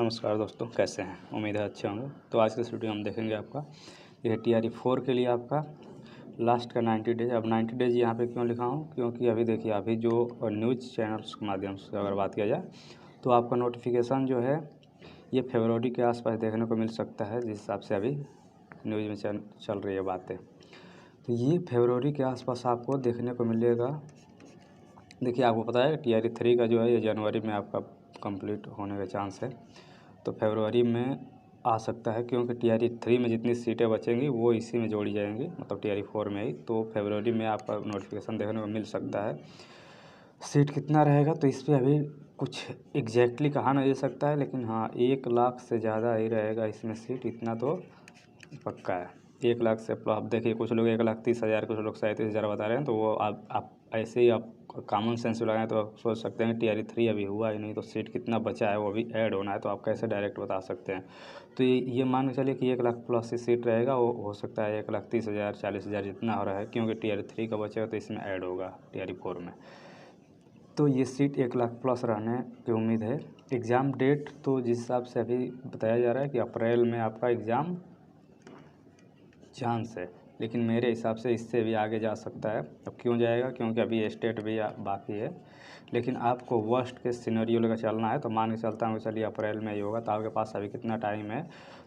नमस्कार दोस्तों, कैसे हैं? उम्मीद है अच्छे होंगे। तो आज के इस वीडियो में हम देखेंगे आपका यह TRE 4 के लिए आपका लास्ट का 90 डेज। अब 90 डेज यहाँ पे क्यों लिखा हूँ, क्योंकि अभी देखिए अभी जो न्यूज़ चैनल्स के माध्यम से अगर बात किया जाए तो आपका नोटिफिकेशन जो है ये फरवरी के आसपास देखने को मिल सकता है, जिस हिसाब से अभी न्यूज़ में चल रही है बातें। तो ये फरवरी के आसपास आपको देखने को मिलेगा। देखिए आपको पता है TRE 3 का जो है ये जनवरी में आपका कंप्लीट होने का चांस है, तो फरवरी में आ सकता है, क्योंकि TRE 3 में जितनी सीटें बचेंगी वो इसी में जोड़ी जाएंगी, मतलब TRE 4 में ही। तो फरवरी में आपका नोटिफिकेशन देखने को मिल सकता है। सीट कितना रहेगा तो इस पर अभी कुछ एग्जैक्टली कहा नहीं जा सकता है, लेकिन हाँ 1 लाख से ज़्यादा ही रहेगा इसमें सीट, इतना तो पक्का है। 1 लाख से अब देखिए कुछ लोग 1,30,000, कुछ लोग 37,000 बता रहे हैं। तो वो आप ऐसे ही आप कॉमन सेंस लगाएं तो आप सोच सकते हैं TRE 3 अभी हुआ ही नहीं, तो सीट कितना बचा है वो अभी ऐड होना है, तो आप कैसे डायरेक्ट बता सकते हैं। तो ये मान के चलिए कि 1 लाख प्लस ही सीट रहेगा, वो हो सकता है 1,30,000 40,000 जितना हो रहा है, क्योंकि TRE 3 का बचेगा तो इसमें ऐड होगा TRE 4 में। तो ये सीट 1 लाख प्लस रहने की उम्मीद है। एग्ज़ाम डेट तो जिस हिसाब से अभी बताया जा रहा है कि अप्रैल में आपका एग्ज़ाम चांस है, लेकिन मेरे हिसाब से इससे भी आगे जा सकता है। अब क्यों जाएगा, क्योंकि अभी स्टेट भी बाकी है, लेकिन आपको वर्स्ट के सिनेरियो लेकर चलना है। तो मान के चलता हूँ चलिए अप्रैल में ही होगा, तो आपके पास अभी कितना टाइम है,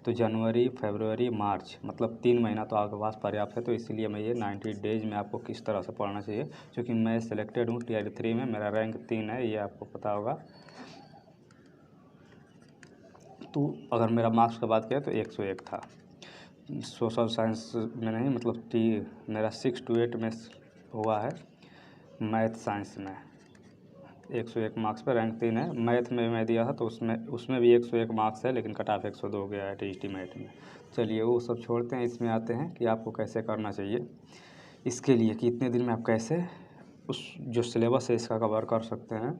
तो जनवरी फरवरी मार्च मतलब 3 महीना तो आपके पास पर्याप्त है। तो इसीलिए मैं ये 90 डेज में आपको किस तरह से पढ़ना चाहिए, क्योंकि मैं सिलेक्टेड हूँ TRE 3 में, मेरा रैंक 3 है, ये आपको पता होगा। तो अगर मेरा मार्क्स की बात करें तो 101 था। सोशल साइंस में नहीं, मतलब मेरा 6 to 8 में हुआ है। मैथ साइंस में 101 मार्क्स पर रैंक 3 है। मैथ में मैं दिया था तो उसमें भी 101 मार्क्स है, लेकिन कट ऑफ 102 गया है TGT मैथ में। चलिए वो सब छोड़ते हैं, इसमें आते हैं कि आपको कैसे करना चाहिए। इसके लिए कि इतने दिन में आप कैसे उस जो सिलेबस है इसका कवर कर सकते हैं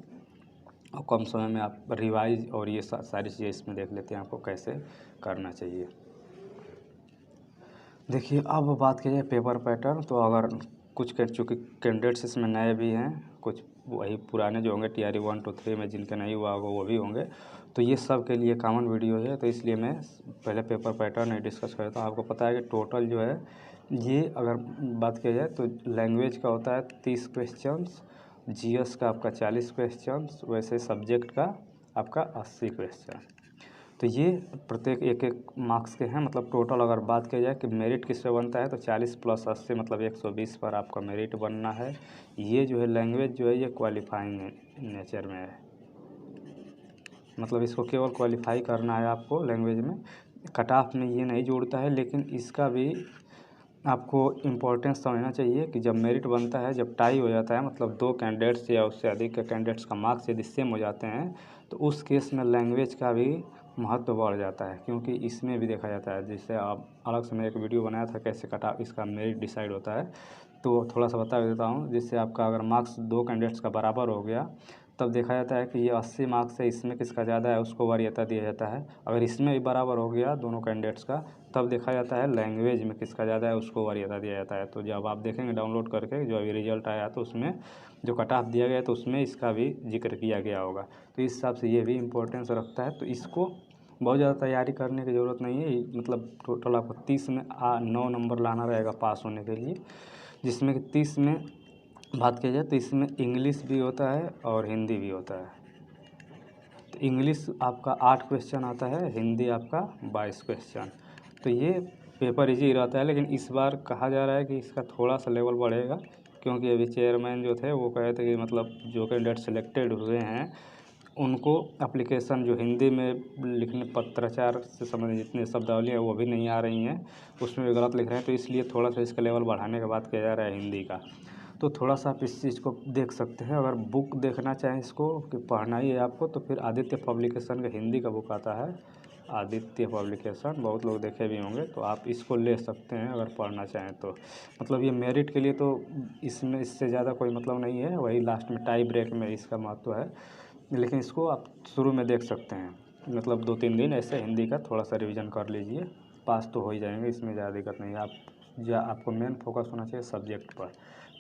और कम समय में आप रिवाइज और ये सारी चीज़ें इसमें देख लेते हैं आपको कैसे करना चाहिए। देखिए अब बात की जाए पेपर पैटर्न, तो अगर कुछ चूँकि कैंडिडेट्स इसमें नए भी हैं, कुछ वही पुराने जो होंगे TRE 1 to 3 में जिनके नहीं हुआ होगा वो भी होंगे, तो ये सब के लिए कॉमन वीडियो है। तो इसलिए मैं पहले पेपर पैटर्न डिस्कस करता हूँ। आपको पता है कि टोटल जो है ये अगर बात किया जाए तो लैंग्वेज का होता है 30 क्वेश्चंस, GS का आपका 40 क्वेश्चंस, वैसे सब्जेक्ट का आपका 80 क्वेश्चन। तो ये प्रत्येक एक मार्क्स के हैं। मतलब टोटल अगर बात की जाए कि मेरिट किस पे बनता है तो 40 + 80 मतलब 120 पर आपका मेरिट बनना है। ये जो है लैंग्वेज जो है ये क्वालिफाइंग नेचर में है, मतलब इसको केवल क्वालिफाई करना है आपको लैंग्वेज में। कट ऑफ में ये नहीं जोड़ता है, लेकिन इसका भी आपको इम्पोर्टेंस समझना चाहिए कि जब मेरिट बनता है, जब टाई हो जाता है, मतलब 2 कैंडिडेट्स या उससे अधिक के कैंडिडेट्स का मार्क्स यदि सेम हो जाते हैं, तो उस केस में लैंग्वेज का भी महत्व बढ़ जाता है, क्योंकि इसमें भी देखा जाता है। जैसे आप अलग से मैं एक वीडियो बनाया था कैसे कट ऑफ इसका मेरिट डिसाइड होता है, तो थोड़ा सा बता देता हूँ। जिससे आपका अगर मार्क्स 2 कैंडिडेट्स का बराबर हो गया, तब देखा जाता है कि ये 80 मार्क्स है, इसमें किसका ज़्यादा है उसको वरीयता दिया जाता है। अगर इसमें भी बराबर हो गया दोनों कैंडिडेट्स का, तब देखा जाता है लैंग्वेज में किसका ज़्यादा है उसको वरीयता दिया जाता है। तो जब आप देखेंगे डाउनलोड करके जो अभी रिजल्ट आया तो उसमें जो कट ऑफ दिया गया तो उसमें इसका भी जिक्र किया गया होगा। तो इस हिसाब से ये भी इम्पोर्टेंस रखता है। तो इसको बहुत ज़्यादा तैयारी करने की ज़रूरत नहीं है। मतलब टोटल आपको 30 में 9 नंबर लाना रहेगा पास होने के लिए, जिसमें कि 30 में बात की जाए तो इसमें इंग्लिश भी होता है और हिंदी भी होता है। तो इंग्लिश आपका 8 क्वेश्चन आता है, हिंदी आपका 22 क्वेश्चन। तो ये पेपर इजी रहता है, लेकिन इस बार कहा जा रहा है कि इसका थोड़ा सा लेवल बढ़ेगा, क्योंकि अभी चेयरमैन जो थे वो कहे थे कि मतलब जो कैंडिडेट सेलेक्टेड हुए हैं उनको एप्लीकेशन जो हिंदी में लिखने पत्राचार से संबंधित जितने शब्दावली है वो भी नहीं आ रही हैं, उसमें भी गलत लिख रहे हैं। तो इसलिए थोड़ा सा इसका लेवल बढ़ाने की बात किया जा रहा है हिंदी का। तो थोड़ा सा आप इस चीज़ को देख सकते हैं। अगर बुक देखना चाहें इसको कि पढ़ना ही है आपको, तो फिर आदित्य पब्लिकेशन का हिंदी का बुक आता है, आदित्य पब्लिकेशन, बहुत लोग देखे भी होंगे, तो आप इसको ले सकते हैं अगर पढ़ना चाहें तो। मतलब ये मेरिट के लिए तो इसमें इससे ज़्यादा कोई मतलब नहीं है, वही लास्ट में टाई ब्रेक में इसका महत्व है, लेकिन इसको आप शुरू में देख सकते हैं। मतलब 2-3 दिन ऐसे हिंदी का थोड़ा सा रिवीजन कर लीजिए, पास तो हो ही जाएंगे, इसमें ज़्यादा दिक्कत नहीं है। आपको मेन फोकस होना चाहिए सब्जेक्ट पर।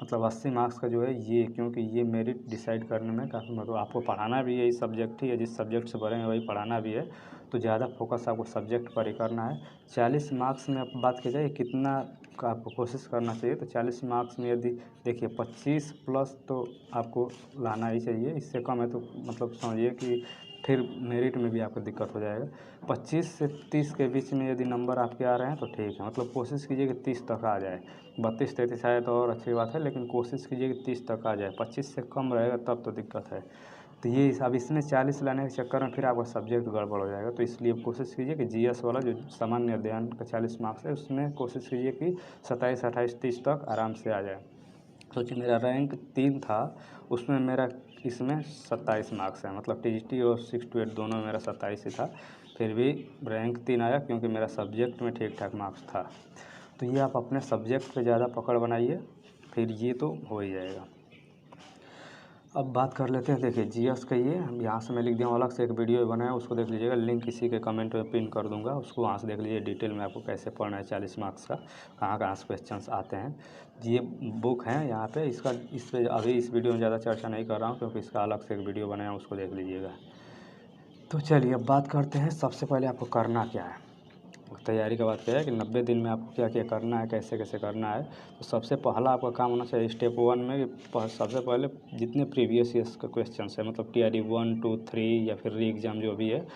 मतलब 80 मार्क्स का जो है ये, क्योंकि ये मेरिट डिसाइड करने में काफ़ी मतलब आपको पढ़ाना भी है, इस सब्जेक्ट ही है, जिस सब्जेक्ट से पढ़ेंगे वही पढ़ाना भी है। तो ज़्यादा फोकस आपको सब्जेक्ट पर ही करना है। 40 मार्क्स में आप बात की जाए कितना का आपको कोशिश करना चाहिए, तो 40 मार्क्स में यदि देखिए 25 प्लस तो आपको लाना ही चाहिए। इससे कम है तो मतलब समझिए कि फिर मेरिट में भी आपको दिक्कत हो जाएगा। 25 से 30 के बीच में यदि नंबर आपके आ रहे हैं तो ठीक है, मतलब कोशिश कीजिए कि 30 तक आ जाए। 32-33 आए तो और अच्छी बात है, लेकिन कोशिश कीजिए कि 30 तक आ जाए। 25 से कम रहेगा तब तो दिक्कत है। तो ये अब इसमें 40 लाने के चक्कर में फिर आपका सब्जेक्ट गड़बड़ हो जाएगा। तो इसलिए कोशिश कीजिए कि जीएस वाला जो सामान्य अध्ययन का 40 मार्क्स है उसमें कोशिश कीजिए कि 27, 28, 30 तक आराम से आ जाए। सोचिए मेरा रैंक 3 था, उसमें मेरा इसमें 27 मार्क्स है, मतलब टीजीटी और 6 to 8 दोनों में मेरा 27 ही था, फिर भी रैंक 3 आया क्योंकि मेरा सब्जेक्ट में ठीक ठाक मार्क्स था। तो ये आप अपने सब्जेक्ट पे ज़्यादा पकड़ बनाइए, फिर ये तो हो ही जाएगा। अब बात कर लेते हैं, देखिए जीएस का ये यहाँ से मैं लिख दिया हूँ, अलग से एक वीडियो बनाया उसको देख लीजिएगा, लिंक इसी के कमेंट में पिन कर दूंगा, उसको वहाँ से देख लीजिए डिटेल में आपको कैसे पढ़ना है 40 मार्क्स का, कहाँ कहाँ से क्वेश्चंस आते हैं। ये बुक है यहाँ पे, इस पर अभी इस वीडियो में ज़्यादा चर्चा नहीं कर रहा हूँ क्योंकि इसका अलग से एक वीडियो बनाया उसको देख लीजिएगा। तो चलिए अब बात करते हैं, सबसे पहले आपको करना क्या है। तैयारी का बात किया है कि 90 दिन में आपको क्या क्या करना है, कैसे कैसे करना है। तो सबसे पहला आपका काम होना चाहिए स्टेप 1 में कि सबसे पहले जितने प्रीवियस ईयर्स का क्वेश्चन है, मतलब TRE 1, 2, 3 या फिर री एग्ज़ाम जो भी है,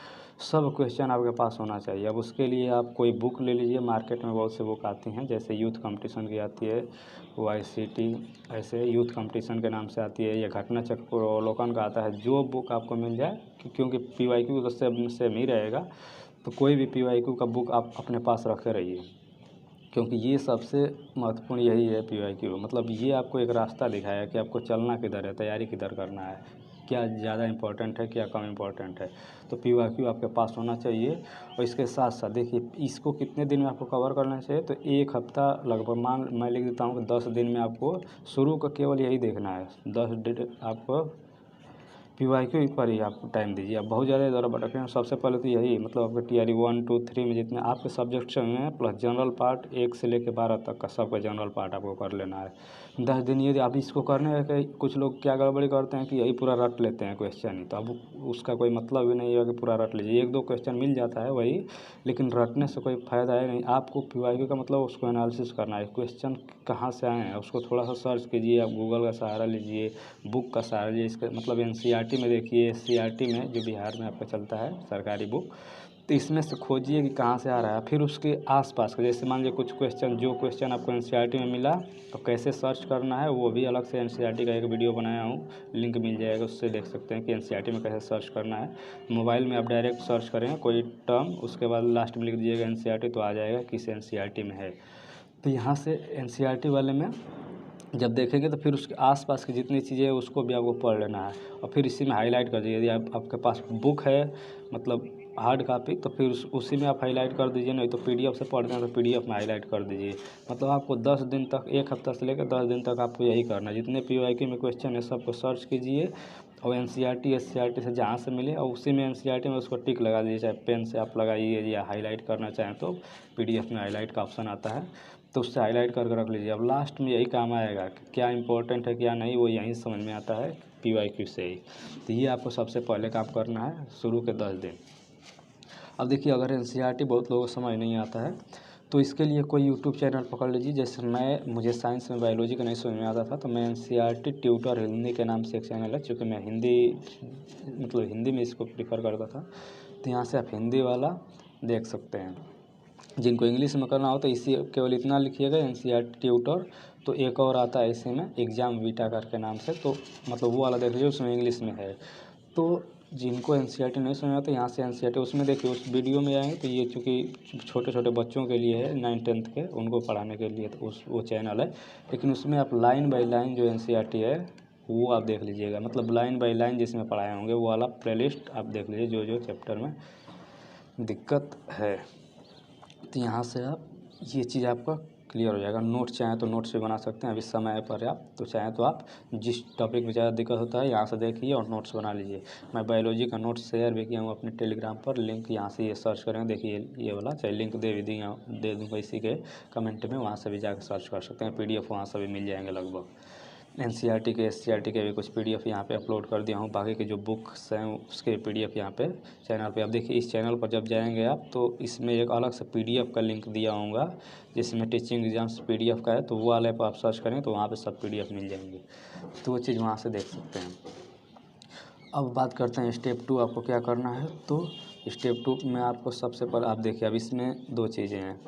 सब क्वेश्चन आपके पास होना चाहिए। अब उसके लिए आप कोई बुक ले लीजिए, मार्केट में बहुत से बुक आती हैं, जैसे यूथ कंपटीशन की आती है, YCT ऐसे यूथ कंपटीशन के नाम से आती है, या घटना चक्र अवलोकन का आता है। जो बुक आपको मिल जाए, क्योंकि PYQ तो सेम ही रहेगा, तो कोई भी PYQ का बुक आप अपने पास रखे रहिए, क्योंकि ये सबसे महत्वपूर्ण यही है PYQ, मतलब ये आपको एक रास्ता दिखाया कि आपको चलना किधर है, तैयारी किधर करना है, क्या ज़्यादा इम्पोर्टेंट है, क्या कम इम्पोर्टेंट है। तो PYQ आपके पास होना चाहिए। और इसके साथ साथ देखिए इसको कितने दिन में आपको कवर करना चाहिए, तो 1 हफ्ता लगभग, मैं लिख देता हूँ कि 10 दिन में आपको शुरू का केवल यही देखना है। 10 दिन आपको PYQ पर ही आप टाइम दीजिए। आप बहुत ज़्यादा इधर भटक रहे हैं। सबसे पहले तो यही, मतलब आपके TRE 1, 2, 3 में जितने आपके सब्जेक्ट्स हैं प्लस जनरल पार्ट 1 से लेकर 12 तक का सबका जनरल पार्ट आपको कर लेना है 10 दिन। यदि आप इसको करने हैं, कुछ लोग क्या गड़बड़ी करते हैं कि यही पूरा रट लेते हैं क्वेश्चन ही, तो अब उसका कोई मतलब भी नहीं है कि पूरा रट लीजिए। 1-2 क्वेश्चन मिल जाता है वही, लेकिन रटने से कोई फ़ायदा है नहीं। आपको PYQ का मतलब उसको एनालिसिस करना है, क्वेश्चन कहाँ से आए हैं उसको थोड़ा सा सर्च कीजिए, आप गूगल का सहारा लीजिए, बुक का सहारा लीजिए। इसका मतलब NCERT में देखिए, SCERT में जो बिहार में आपका चलता है सरकारी बुक, तो इसमें से खोजिए कि कहाँ से आ रहा है। फिर उसके आसपास का, जैसे मान लीजिए कुछ क्वेश्चन, जो क्वेश्चन आपको NCERT में मिला तो कैसे सर्च करना है, वो भी अलग से NCERT का एक वीडियो बनाया हूँ, लिंक मिल जाएगा, उससे देख सकते हैं कि NCERT में कैसे सर्च करना है। मोबाइल में आप डायरेक्ट सर्च करेंगे कोई टर्म, उसके बाद लास्ट में लिख दीजिएगा NCERT, तो आ जाएगा किस NCERT में है। तो यहाँ से NCERT वाले में जब देखेंगे तो फिर उसके आसपास की जितनी चीज़ें हैं उसको भी आपको पढ़ लेना है, और फिर इसी में हाईलाइट कर दीजिए। यदि आपके पास बुक है, मतलब हार्ड कापी, तो फिर उसी में आप हाईलाइट कर दीजिए, नहीं तो PDF से पढ़ते हैं तो PDF में हाईलाइट कर दीजिए। मतलब आपको 10 दिन तक, 1 हफ्ता से लेकर 10 दिन तक आपको यही करना है। जितने PYQ में क्वेश्चन है सबको सर्च कीजिए, और NCERT SCERT से जहाँ से मिले और उसी में NCERT में उसको टिक लगा दीजिए, चाहे पेन से आप लगाइए, या हाईलाइट करना चाहें तो PDF में हाईलाइट का ऑप्शन आता है, तो उससे हाईलाइट करके रख लीजिए। अब लास्ट में यही काम आएगा कि क्या इंपॉर्टेंट है क्या नहीं, वो यहीं समझ में आता है PYQ से ही। तो ये आपको सबसे पहले काम करना है शुरू के 10 दिन। अब देखिए अगर NCERT बहुत लोगों को समझ नहीं आता है, तो इसके लिए कोई यूट्यूब चैनल पकड़ लीजिए। जैसे मुझे साइंस में बायोलॉजी का नहीं समझ में आता था, तो मैं NCERT ट्यूटर हिंदी के नाम से एक चैनल है, चूँकि मैं हिंदी में इसको प्रीफर करता था, तो यहाँ से आप हिंदी वाला देख सकते हैं। जिनको इंग्लिश में करना हो तो इसी केवल इतना लिखिएगा NCERT ट्यूटर। तो एक और आता है इसी में एग्ज़ाम वीटा करके नाम से, तो मतलब वो वाला देख लीजिए, उसमें इंग्लिश में है। तो जिनको NCERT नहीं समझ आता यहाँ से NCERT उसमें देखिए, उस वीडियो में आएंगे तो ये चूँकि छोटे छोटे बच्चों के लिए है, 9th-10th के, उनको पढ़ाने के लिए, तो वो चैनल है। लेकिन उसमें आप लाइन बाई लाइन जो NCERT है वो आप देख लीजिएगा, मतलब लाइन बाई लाइन जिसमें पढ़ाए होंगे वो वाला प्लेलिस्ट आप देख लीजिए, जो जो चैप्टर में दिक्कत है। तो यहाँ से आप ये चीज़ आपका क्लियर हो जाएगा। नोट चाहें तो नोट्स भी बना सकते हैं, अभी समय है पर्याप्त, तो चाहें तो आप जिस टॉपिक में ज़्यादा दिक्कत होता है यहाँ से देखिए और नोट्स बना लीजिए। मैं बायोलॉजी का नोट्स शेयर भी किया हूँ अपने टेलीग्राम पर, लिंक यहाँ से ये सर्च करेंगे, देखिए ये वाला, चाहे लिंक दे दूँगा इसी के कमेंट में, वहाँ से भी जाकर सर्च कर सकते हैं। PDF वहाँ से भी मिल जाएंगे लगभग। एनसीईआरटी के एससीईआरटी के भी कुछ पीडीएफ यहाँ पे अपलोड कर दिया हूँ। बाकी के जो बुक्स हैं उसके पीडीएफ यहाँ पे चैनल पे। अब देखिए इस चैनल पर जब जाएंगे आप तो इसमें एक अलग से पीडीएफ का लिंक दिया होगा जिसमें टीचिंग एग्जाम्स पीडीएफ का है, तो वो वाले पर आप सर्च करें तो वहाँ पे सब पीडीएफ मिल जाएंगे, तो वो चीज़ वहाँ से देख सकते हैं। अब बात करते हैं स्टेप 2 आपको क्या करना है। तो स्टेप 2 में आपको सबसे पहले आप देखिए अब इसमें 2 चीज़ें हैं।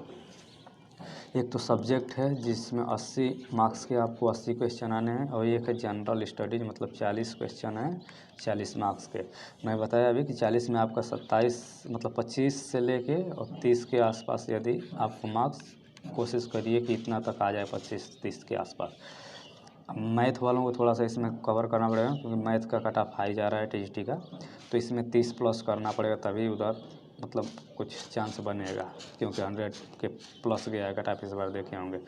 एक तो सब्जेक्ट है जिसमें 80 मार्क्स के आपको 80 क्वेश्चन आने हैं, और एक है जनरल स्टडीज मतलब 40 क्वेश्चन हैं 40 मार्क्स के। मैं बताया अभी कि 40 में आपका 27 मतलब 25 से लेके और 30 के आसपास यदि आपको मार्क्स कोशिश करिए कि इतना तक आ जाए 25-30 के आसपास। अब मैथ वालों को थोड़ा सा इसमें कवर करना पड़ेगा क्योंकि मैथ का कट ऑफ हाई जा रहा है टीजीटी का, तो इसमें 30 प्लस करना पड़ेगा तभी उधर मतलब कुछ चांस बनेगा, क्योंकि 100 के प्लस गया है कट ऑफ इस बार देखे होंगे।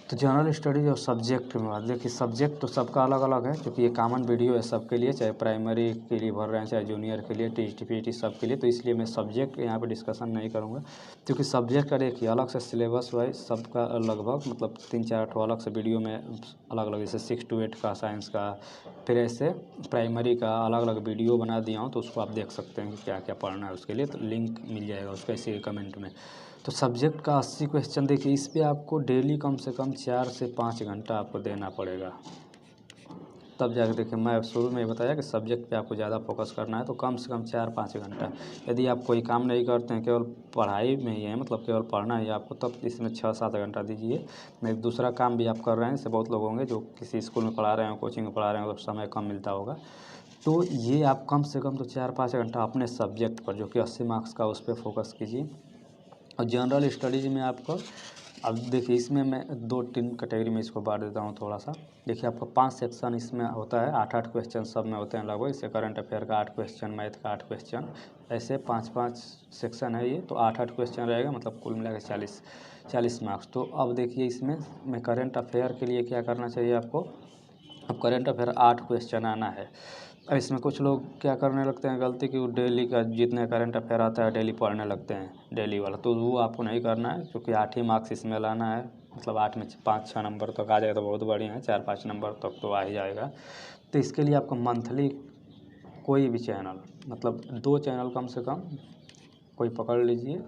तो जनरल स्टडीज और सब्जेक्ट में बात देखिए, सब्जेक्ट तो सबका अलग अलग है क्योंकि ये कॉमन वीडियो है सबके लिए, चाहे प्राइमरी के लिए भर रहे हैं चाहे जूनियर के लिए टीजीटी पीजीटी सबके लिए, तो इसलिए मैं सब्जेक्ट यहाँ पे डिस्कशन नहीं करूँगा क्योंकि सब्जेक्ट का देखिए अलग से सिलेबस वाइज सबका लगभग मतलब 3-4 ठो अलग से वीडियो में अलग अलग, जैसे 6 to 8 का साइंस का, फिर ऐसे प्राइमरी का अलग अलग वीडियो बना दिया हूँ, तो उसको आप देख सकते हैं कि क्या क्या पढ़ना है उसके लिए, तो लिंक मिल जाएगा उसका इसी कमेंट में। तो सब्जेक्ट का 80 क्वेश्चन देखिए, इस पे आपको डेली कम से कम 4 से 5 घंटा आपको देना पड़ेगा, तब जाकर देखिए मैं शुरू में ही बताया कि सब्जेक्ट पे आपको ज़्यादा फोकस करना है, तो कम से कम 4-5 घंटा। यदि आप कोई काम नहीं करते हैं केवल पढ़ाई में ही है मतलब केवल पढ़ना ही आपको, तब इसमें 6-7 घंटा दीजिए। मैं दूसरा काम भी आप कर रहे हैं, जैसे बहुत लोग होंगे जो किसी स्कूल में पढ़ा रहे हैं कोचिंग में पढ़ा रहे हैं तो समय कम मिलता होगा, तो ये आप कम से कम तो 4-5 घंटा अपने सब्जेक्ट पर जो कि 80 मार्क्स का उस पर फोकस कीजिए। और जनरल स्टडीज़ में आपको अब देखिए इसमें मैं 2-3 कैटेगरी में इसको बांट देता हूँ थोड़ा सा। देखिए आपका 5 सेक्शन इसमें होता है, 8-8 क्वेश्चन सब में होते हैं लगभग, इससे करंट अफेयर का 8 क्वेश्चन, मैथ का 8 क्वेश्चन, ऐसे 5-5 सेक्शन है ये, तो 8-8 क्वेश्चन रहेगा मतलब कुल मिला के 40 मार्क्स। तो अब देखिए इसमें मैं करंट अफेयर के लिए क्या करना चाहिए आपको, अब करंट अफेयर 8 क्वेश्चन आना है। अब इसमें कुछ लोग क्या करने लगते हैं गलती कि वो डेली का जितने करंट अफेयर आता है डेली पढ़ने लगते हैं डेली वाला, तो वो आपको नहीं करना है क्योंकि 8 ही मार्क्स इसमें लाना है, मतलब 8 में 5-6 नंबर तक आ जाएगा तो बहुत बढ़िया है, 4-5 नंबर तक तो आ ही जाएगा। तो इसके लिए आपको मंथली कोई भी चैनल मतलब 2 चैनल कम से कम कोई पकड़ लीजिए,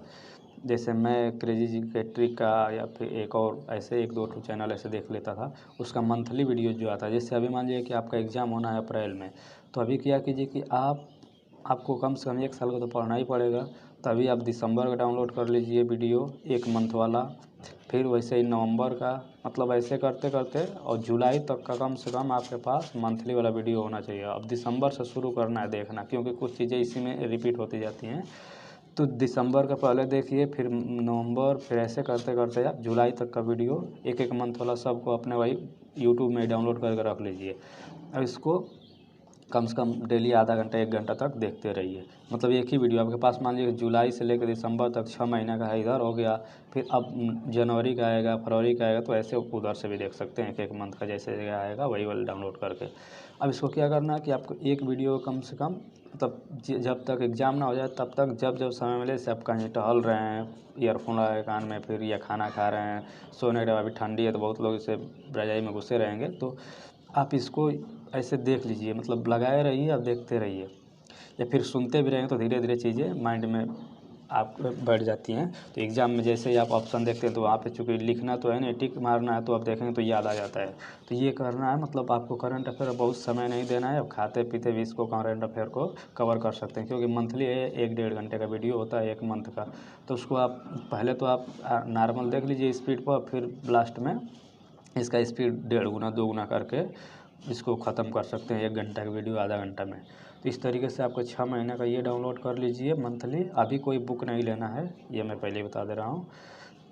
जैसे मैं क्रेजी जी के ट्रिक का या फिर एक और ऐसे 1-2 ठो चैनल ऐसे देख लेता था, उसका मंथली वीडियो जो आता है, जैसे अभी मान लीजिए कि आपका एग्ज़ाम होना है अप्रैल में, तो अभी क्या कीजिए कि आपको कम से कम 1 साल का तो पढ़ना ही पड़ेगा, तभी आप दिसंबर का डाउनलोड कर लीजिए वीडियो 1 मंथ वाला, फिर वैसे ही नवंबर का, मतलब ऐसे करते करते और जुलाई तक का कम से कम आपके पास मंथली वाला वीडियो होना चाहिए। अब दिसंबर से शुरू करना है देखना, क्योंकि कुछ चीज़ें इसी में रिपीट होती जाती हैं, तो दिसंबर का पहले देखिए, फिर नवंबर, फिर ऐसे करते करते आप जुलाई तक का वीडियो 1-1 मंथ वाला सबको अपने वही यूट्यूब में डाउनलोड करके रख लीजिए। अब इसको कम से कम डेली आधा घंटा 1 घंटा तक देखते रहिए, मतलब एक ही वीडियो आपके पास मान लीजिए जुलाई से लेकर दिसंबर तक 6 महीने का है, इधर हो गया, फिर अब जनवरी का आएगा, फरवरी का आएगा, तो ऐसे उधर से भी देख सकते हैं 1-1 मंथ का जैसे आएगा वही वाला डाउनलोड करके। अब इसको क्या करना है कि आपको एक वीडियो कम से कम मतलब जब तक एग्ज़ाम ना हो जाए तब तक जब जब समय मिले से आप कहीं टहल रहे हैं, ईयरफोन लगाए कान में, फिर या खाना खा रहे हैं, सोने के टाइम, अभी ठंडी है तो बहुत लोग इसे रजाई में घुसे रहेंगे, तो आप इसको ऐसे देख लीजिए, मतलब लगाए रहिए, आप देखते रहिए, या फिर सुनते भी रहेंगे तो धीरे धीरे चीज़ें माइंड में आप बैठ जाती हैं। तो एग्ज़ाम में जैसे ही आप ऑप्शन देखते हैं तो वहाँ पे चूँकि लिखना तो है नहीं, टिक मारना है, तो आप देखेंगे तो याद आ जाता है। तो ये करना है, मतलब आपको करंट अफेयर बहुत समय नहीं देना है, अब खाते पीते भी इसको करंट अफेयर को कवर कर सकते हैं, क्योंकि मंथली है 1-1.5 घंटे का वीडियो होता है 1 मंथ का, तो उसको आप पहले तो आप नॉर्मल देख लीजिए स्पीड पर, फिर लास्ट में इसका स्पीड 1.5 गुना 2 गुना करके इसको ख़त्म कर सकते हैं 1 घंटा का वीडियो आधा घंटा में। तो इस तरीके से आपको 6 महीने का ये डाउनलोड कर लीजिए मंथली, अभी कोई बुक नहीं लेना है, ये मैं पहले ही बता दे रहा हूँ।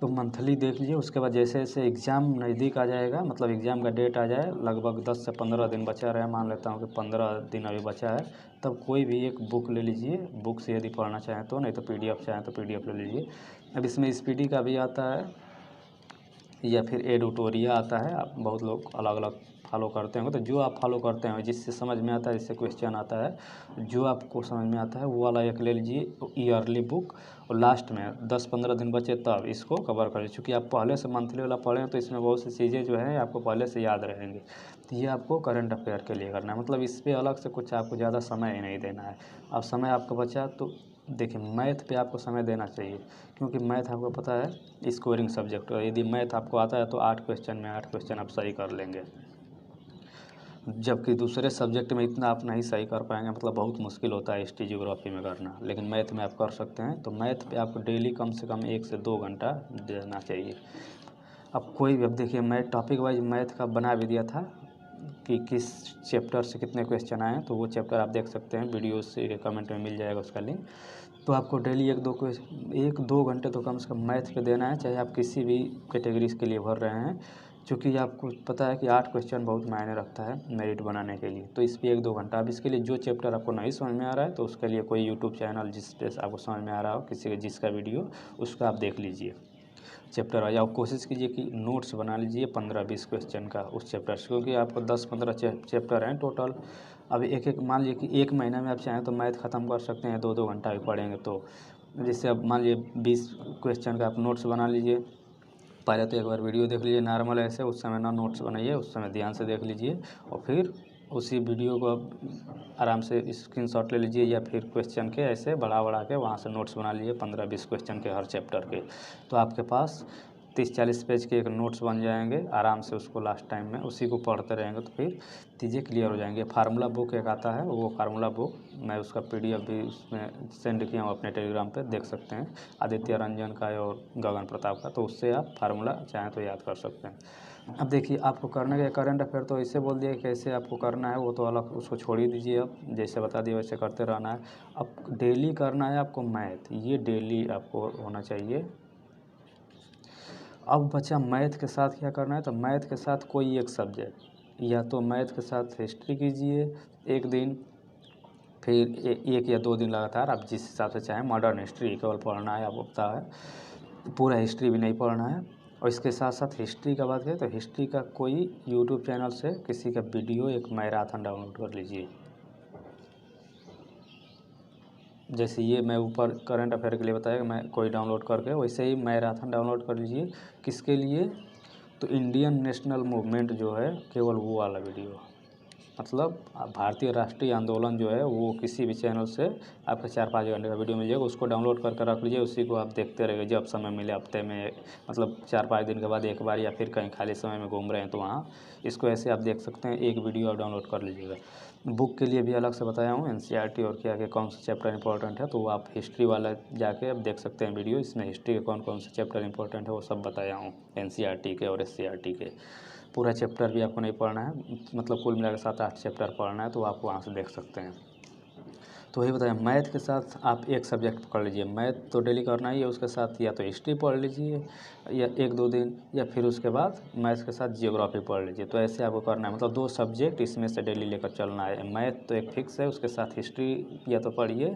तो मंथली देख लीजिए, उसके बाद जैसे जैसे एग्ज़ाम नज़दीक आ जाएगा, मतलब एग्ज़ाम का डेट आ जाए, लगभग 10 से 15 दिन बचा रहे, मान लेता हूँ कि 15 दिन अभी बचा है, तब कोई भी एक बुक ले लीजिए, बुक से यदि पढ़ना चाहें तो, नहीं तो पीडीएफ चाहें तो पीडीएफ ले लीजिए। अब इसमें स्पीडी का भी आता है, या फिर एडिटोरिया आता है, आप बहुत लोग अलग अलग फॉलो करते होंगे। तो जो आप फॉलो करते हैं, जिससे समझ में आता है, जिससे क्वेश्चन आता है, जो आपको समझ में आता है वो वाला एक ले लीजिए ईयरली बुक, और लास्ट में 10-15 दिन बचे तब इसको कवर करिए। चूँकि आप पहले से मंथली वाला पढ़ें तो इसमें बहुत सी चीज़ें जो हैं आपको पहले से याद रहेंगी। तो ये आपको करंट अफेयर के लिए करना है, मतलब इस पर अलग से कुछ आपको ज़्यादा समय ही नहीं देना है। अब समय आपका बचा तो देखिए मैथ पे आपको समय देना चाहिए, क्योंकि मैथ आपको पता है स्कोरिंग सब्जेक्ट है। यदि मैथ आपको आता है तो 8 क्वेश्चन में 8 क्वेश्चन आप सही कर लेंगे, जबकि दूसरे सब्जेक्ट में इतना आप नहीं सही कर पाएंगे, मतलब बहुत मुश्किल होता है हिस्ट्री ज्योग्राफी में करना, लेकिन मैथ में आप कर सकते हैं। तो मैथ पे आपको डेली कम से कम 1 से 2 घंटा देना चाहिए। अब कोई भी, अब देखिए मैं टॉपिक वाइज मैथ का बना भी दिया था कि किस चैप्टर से कितने क्वेश्चन आए हैं, तो वो चैप्टर आप देख सकते हैं, वीडियो से कमेंट में मिल जाएगा उसका लिंक। तो आपको डेली 1-2 घंटे तो कम से कम मैथ पे देना है, चाहे आप किसी भी कैटेगरीज के लिए भर रहे हैं, क्योंकि आपको पता है कि 8 क्वेश्चन बहुत मायने रखता है मेरिट बनाने के लिए। तो इस पर 1-2 घंटा, अब इसके लिए जो चैप्टर आपको नहीं समझ में आ रहा है तो उसके लिए कोई यूट्यूब चैनल जिस पे आपको समझ में आ रहा हो, किसी के जिसका वीडियो, उसका आप देख लीजिए चैप्टर वाइज। आप कोशिश कीजिए कि नोट्स बना लीजिए 15-20 क्वेश्चन का उस चैप्टर से, क्योंकि आपको 10-15 चैप्टर हैं टोटल। अब एक मान लीजिए कि 1 महीना में आप चाहें तो मैथ ख़त्म कर सकते हैं 2-2 घंटा भी पढ़ेंगे तो। जैसे अब मान लीजिए 20 क्वेश्चन का आप नोट्स बना लीजिए, पहले तो एक बार वीडियो देख लीजिए नॉर्मल ऐसे, उस समय ना नोट्स बनाइए, उस समय ध्यान से देख लीजिए, और फिर उसी वीडियो को आप आराम से स्क्रीनशॉट ले लीजिए, या फिर क्वेश्चन के ऐसे बढ़ा के वहाँ से नोट्स बना लीजिए 15-20 क्वेश्चन के हर चैप्टर के। तो आपके पास 30-40 पेज के एक नोट्स बन जाएंगे आराम से, उसको लास्ट टाइम में उसी को पढ़ते रहेंगे तो फिर चीज़ें क्लियर हो जाएंगे। फार्मूला बुक एक आता है, वो फार्मूला बुक मैं उसका PDF भी उसमें सेंड किया हूँ अपने टेलीग्राम पे, देख सकते हैं, आदित्य रंजन का और गगन प्रताप का। तो उससे आप फार्मूला चाहें तो याद कर सकते हैं। अब देखिए आपको करने के करंट अफेयर तो ऐसे बोल दिया कैसे आपको करना है, वो तो अलग, उसको छोड़ ही दीजिए। अब जैसे बता दिया वैसे करते रहना है। अब डेली करना है आपको मैथ, ये डेली आपको होना चाहिए। अब बचा मैथ के साथ क्या करना है, तो मैथ के साथ कोई एक सब्जेक्ट, या तो मैथ के साथ हिस्ट्री कीजिए एक दिन, फिर 1 या 2 दिन लगातार, आप जिस हिसाब से चाहें। मॉडर्न हिस्ट्री केवल पढ़ना है, आपको पता है पूरा हिस्ट्री भी नहीं पढ़ना है। और इसके साथ साथ हिस्ट्री का बात करें तो हिस्ट्री का कोई यूट्यूब चैनल से किसी का वीडियो एक मैराथन डाउनलोड कर लीजिए। जैसे ये मैं ऊपर करंट अफेयर के लिए बताया कि मैं कोई डाउनलोड करके, वैसे ही मैराथन डाउनलोड कर लीजिए। किसके लिए, तो इंडियन नेशनल मूवमेंट जो है केवल वो वाला वीडियो, मतलब भारतीय राष्ट्रीय आंदोलन जो है वो किसी भी चैनल से आपको 4-5 घंटे का वीडियो मिल जाएगा, उसको डाउनलोड करके रख लीजिए, उसी को आप देखते रहिए जब समय मिले हफ्ते में, मतलब 4-5 दिन के बाद एक बार, या फिर कहीं खाली समय में घूम रहे हैं तो वहाँ इसको ऐसे आप देख सकते हैं, एक वीडियो आप डाउनलोड कर लीजिएगा। बुक के लिए भी अलग से बताया हूँ NCERT और क्या क्या कौन सा चैप्टर इंपॉर्टेंट है, तो वो आप हिस्ट्री वाला जाके आप देख सकते हैं वीडियो, इसमें हिस्ट्री के कौन कौन से चैप्टर इंपॉर्टेंट है वो सब बताया हूँ, NCERT के और SCERT के। पूरा चैप्टर भी आपको नहीं पढ़ना है, मतलब कुल मिलाकर 7-8 चैप्टर पढ़ना है, तो आप वहाँ से देख सकते हैं। तो वही बताया, मैथ के साथ आप एक सब्जेक्ट पढ़ लीजिए, मैथ तो डेली करना ही है, उसके साथ या तो हिस्ट्री पढ़ लीजिए या 1-2 दिन, या फिर उसके बाद मैथ के साथ जियोग्राफी पढ़ लीजिए। तो ऐसे आपको करना है, मतलब 2 सब्जेक्ट इसमें से डेली लेकर चलना है। मैथ तो एक फिक्स है, उसके साथ हिस्ट्री या तो पढ़िए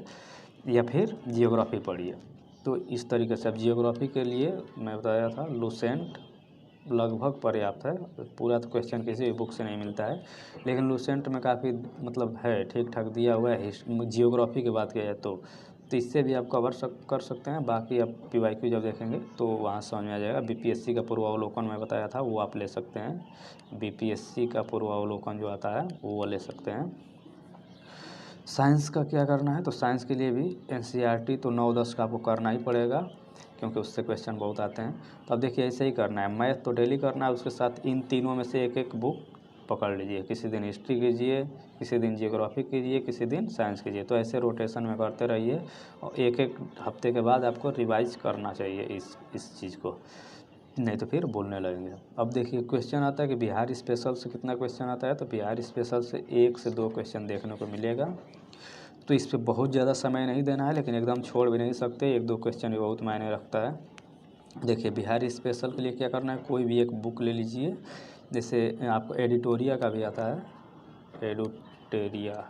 या फिर जियोग्राफी पढ़िए। तो इस तरीके से अब जियोग्राफी के लिए मैं बताया था लूसेंट लगभग पर्याप्त है, पूरा तो क्वेश्चन किसी भी बुक से नहीं मिलता है, लेकिन लूसेंट में काफ़ी मतलब है ठीक ठाक दिया हुआ है। जियोग्राफी की बात किया जाए तो इससे भी आप कवर कर सकते हैं। बाकी आप PYQ जब देखेंगे तो वहाँ समझ में आ जाएगा। BPSC का पूर्वावलोकन मैं बताया था वो आप ले सकते हैं, BPSC का पूर्वावलोकन जो आता है वो ले सकते हैं। साइंस का क्या करना है, तो साइंस के लिए भी NCERT तो 9-10 का आपको करना ही पड़ेगा, क्योंकि उससे क्वेश्चन बहुत आते हैं। तो अब देखिए ऐसे ही करना है, मैथ तो डेली करना है, उसके साथ इन तीनों में से एक बुक पकड़ लीजिए। किसी दिन हिस्ट्री कीजिए, किसी दिन जियोग्राफी कीजिए, किसी दिन साइंस कीजिए। तो ऐसे रोटेशन में करते रहिए, और एक हफ्ते के बाद आपको रिवाइज करना चाहिए इस चीज़ को, नहीं तो फिर बोलने लगेंगे। अब देखिए क्वेश्चन आता है कि बिहार स्पेशल से कितना क्वेश्चन आता है, तो बिहार स्पेशल से 1 से 2 क्वेश्चन देखने को मिलेगा। तो इस पर बहुत ज़्यादा समय नहीं देना है, लेकिन एकदम छोड़ भी नहीं सकते, 1-2 क्वेश्चन भी बहुत मायने रखता है। देखिए बिहार स्पेशल के लिए क्या करना है, कोई भी एक बुक ले लीजिए। जैसे आपको एडिटोरिया का भी आता है, एडिटोरिया,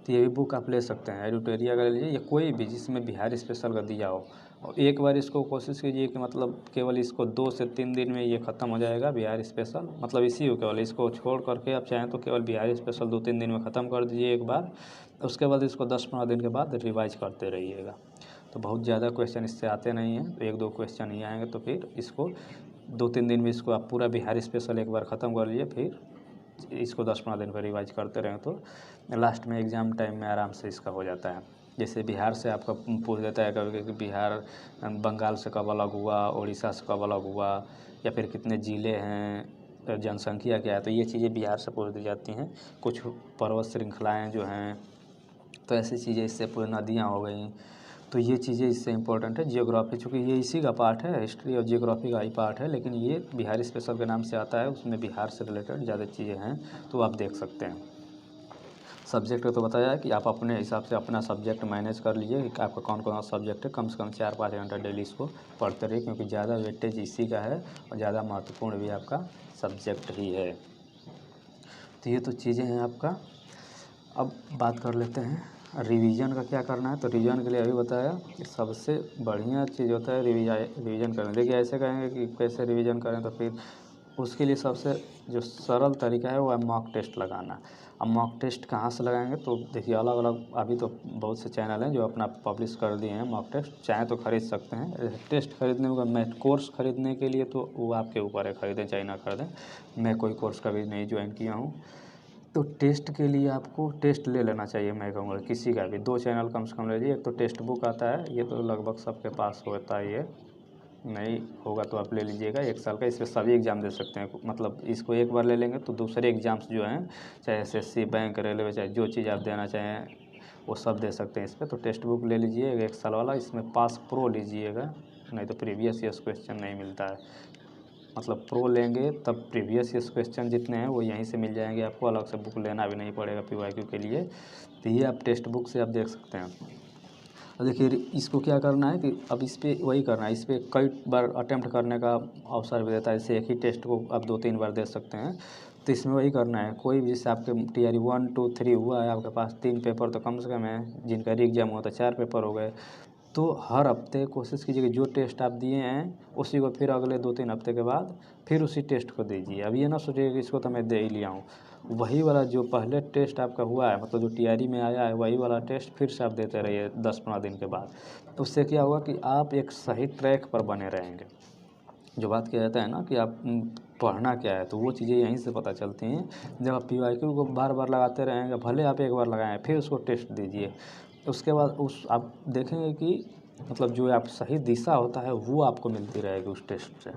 तो ये भी बुक आप ले सकते हैं, एडिटोरियल का ले लीजिए या कोई भी जिसमें बिहार स्पेशल का दिया हो। और एक बार इसको कोशिश कीजिए कि मतलब केवल इसको 2 से 3 दिन में ये ख़त्म हो जाएगा बिहार स्पेशल, मतलब इसी को केवल इसको छोड़ करके आप चाहें तो केवल बिहार स्पेशल 2-3 दिन में ख़त्म कर दीजिए एक बार। उसके बाद इसको 10-15 दिन के बाद रिवाइज करते रहिएगा। तो बहुत ज़्यादा क्वेश्चन इससे आते नहीं हैं, तो 1-2 क्वेश्चन ही आएंगे। तो फिर इसको 2-3 दिन में इसको आप पूरा बिहार स्पेशल एक बार ख़त्म कर लीजिए, फिर इसको 10-15 दिन पर रिवाइज करते रहें तो लास्ट में एग्ज़ाम टाइम में आराम से इसका हो जाता है। जैसे बिहार से आपका पूछ देता है कभी कि बिहार बंगाल से कब अलग हुआ, उड़ीसा से कब अलग हुआ, या फिर कितने ज़िले हैं, जनसंख्या क्या है, तो ये चीज़ें बिहार से पूछ दी जाती हैं। कुछ पर्वत श्रृंखलाएँ जो हैं, तो ऐसी चीज़ें इससे पूरी नदियाँ हो गई, तो ये चीज़ें इससे इम्पोर्टेंट है। जियोग्राफी चूँकि ये इसी का पार्ट है, हिस्ट्री और जियोग्राफी का ही पार्ट है, लेकिन ये बिहार स्पेशल के नाम से आता है, उसमें बिहार से रिलेटेड ज़्यादा चीज़ें हैं, तो आप देख सकते हैं। सब्जेक्ट तो बताया है कि आप अपने हिसाब से अपना सब्जेक्ट मैनेज कर लीजिए कि आपका कौन कौन सा सब्जेक्ट है। कम से कम 4-5 घंटा डेली इसको पढ़ते रहिए, क्योंकि ज़्यादा वेटेज इसी का है और ज़्यादा महत्वपूर्ण भी आपका सब्जेक्ट ही है। तो ये तो चीज़ें हैं आपका। अब बात कर लेते हैं रिवीजन का क्या करना है। तो रिवीजन के लिए अभी बताया कि सबसे बढ़िया चीज़ होता है रिवीजन करना। देखिए ऐसे कहेंगे कि कैसे रिवीजन करें, तो फिर उसके लिए सबसे जो सरल तरीका है वो है मॉक टेस्ट लगाना। अब मॉक टेस्ट कहाँ से लगाएंगे, तो देखिए अलग अलग अभी तो बहुत से चैनल हैं जो अपना पब्लिश कर दिए हैं मॉक टेस्ट, चाहे तो ख़रीद सकते हैं। टेस्ट खरीदने का मैं कोर्स ख़रीदने के लिए तो वो आपके ऊपर है, ख़रीदें चाहे ना ख़रीदें। मैं कोई कोर्स कभी नहीं ज्वाइन किया हूँ। तो टेस्ट के लिए आपको टेस्ट ले लेना चाहिए, मैं कहूँगा किसी का भी 2 चैनल कम से कम ले लीजिए। एक तो टेक्स्ट बुक आता है, ये तो लगभग सबके पास होता ही है, नहीं होगा तो आप ले लीजिएगा 1 साल का। इसमें सभी एग्ज़ाम दे सकते हैं, मतलब इसको एक बार ले लेंगे तो दूसरे एग्ज़ाम्स जो हैं, चाहे एसएससी, बैंक, रेलवे, चाहे जो चीज़ आप देना चाहें वो सब दे सकते हैं इस पर। तो टेक्स्ट बुक ले लीजिए 1 साल वाला। इसमें पास प्रो लीजिएगा, नहीं तो प्रीवियस ईयर्स क्वेश्चन नहीं मिलता है। मतलब प्रो लेंगे तब प्रीवियस ईयर्स क्वेश्चन जितने हैं वो यहीं से मिल जाएंगे आपको, अलग से बुक लेना भी नहीं पड़ेगा पीवाईक्यू के लिए। तो ये आप टेक्स्ट बुक से आप देख सकते हैं। और देखिए इसको क्या करना है कि अब इस पर वही करना है, इस पर कई बार अटेम्प्ट करने का अवसर भी देता है। जैसे एक ही टेस्ट को आप 2-3 बार दे सकते हैं। तो इसमें वही करना है, कोई भी जैसे आपके TRE 1, 2, 3 हुआ है, आपके पास 3 पेपर तो कम से कम है, जिनका री एग्ज़ाम हुआ तो 4 पेपर हो गए। तो हर हफ्ते कोशिश कीजिए कि जो टेस्ट आप दिए हैं उसी को फिर अगले 2-3 हफ्ते के बाद फिर उसी टेस्ट को दीजिए। अब ये ना सोचिए कि इसको तो मैं दे ही लिया हूँ, वही वाला जो पहले टेस्ट आपका हुआ है, मतलब जो TRE में आया है वही वाला टेस्ट फिर से आप देते रहिए 10-15 दिन के बाद। तो उससे क्या होगा कि आप एक सही ट्रैक पर बने रहेंगे। जो बात किया जाता है ना कि आप पढ़ना क्या है, तो वो चीज़ें यहीं से पता चलती हैं। जब आप पीवाईक्यू को बार बार लगाते रहेंगे, भले आप एक बार लगाएं फिर उसको टेस्ट दीजिए, उसके बाद उस आप देखेंगे कि मतलब जो आप सही दिशा होता है वो आपको मिलती रहेगी उस टेस्ट से।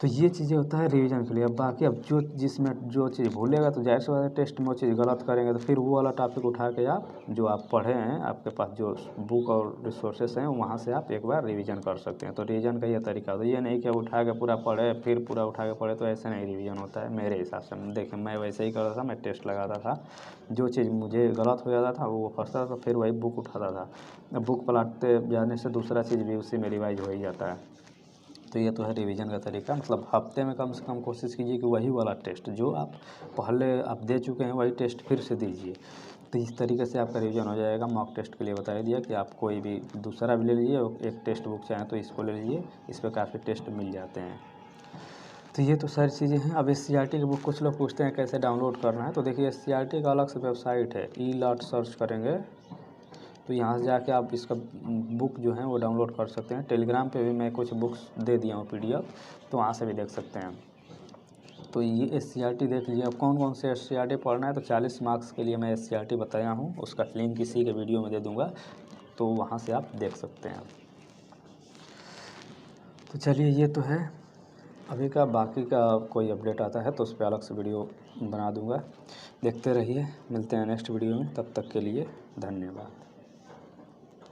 तो ये चीज़ें होता है रिवीजन के लिए। अब बाकी अब जो जिसमें जो चीज़ भूलेगा तो ज़ाहिर सी बात है टेस्ट में वो चीज़ गलत करेंगे, तो फिर वो वाला टॉपिक उठा के आप जो आप पढ़े हैं, आपके पास जो बुक और रिसोर्सेस हैं वहाँ से आप एक बार रिवीजन कर सकते हैं। तो रिवीजन का ये तरीका होता है, ये नहीं कि उठा के पूरा पढ़े फिर पूरा उठा के पढ़े, तो ऐसे नहीं रिवीजन होता है मेरे हिसाब से। देखिए मैं वैसे ही करता था, मैं टेस्ट लगाता था, जो चीज़ मुझे गलत हो जाता था वो फंसता था, फिर वही बुक उठाता था। बुक पलटते जाने से दूसरा चीज़ भी उसी में रिवाइज हो ही जाता है। तो ये तो है रिवीजन का तरीका, मतलब हफ्ते में कम से कम कोशिश कीजिए कि वही वाला टेस्ट जो आप पहले आप दे चुके हैं वही टेस्ट फिर से दीजिए। तो इस तरीके से आपका रिवीजन हो जाएगा। मॉक टेस्ट के लिए बता दिया कि आप कोई भी दूसरा भी ले लीजिए, एक टेक्स्ट बुक चाहें तो इसको ले लीजिए, इस पर काफ़ी टेस्ट मिल जाते हैं। तो ये तो सारी चीज़ें हैं। अब SCERT की बुक कुछ लोग पूछते हैं कैसे डाउनलोड करना है, तो देखिए SCERT का अलग से वेबसाइट है, ELOT सर्च करेंगे तो यहाँ से जाके आप इसका बुक जो है वो डाउनलोड कर सकते हैं। टेलीग्राम पे भी मैं कुछ बुक्स दे दिया हूँ PDF, तो वहाँ से भी देख सकते हैं। तो ये SCERT देख लीजिए। अब कौन कौन से SCERT पढ़ना है, तो 40 मार्क्स के लिए मैं SCERT बताया हूँ, उसका लिंक इसी के वीडियो में दे दूँगा, तो वहाँ से आप देख सकते हैं। तो चलिए ये तो है अभी का, बाकी का कोई अपडेट आता है तो उस पर अलग से वीडियो बना दूँगा। देखते रहिए, मिलते हैं नेक्स्ट वीडियो में, तब तक के लिए धन्यवाद।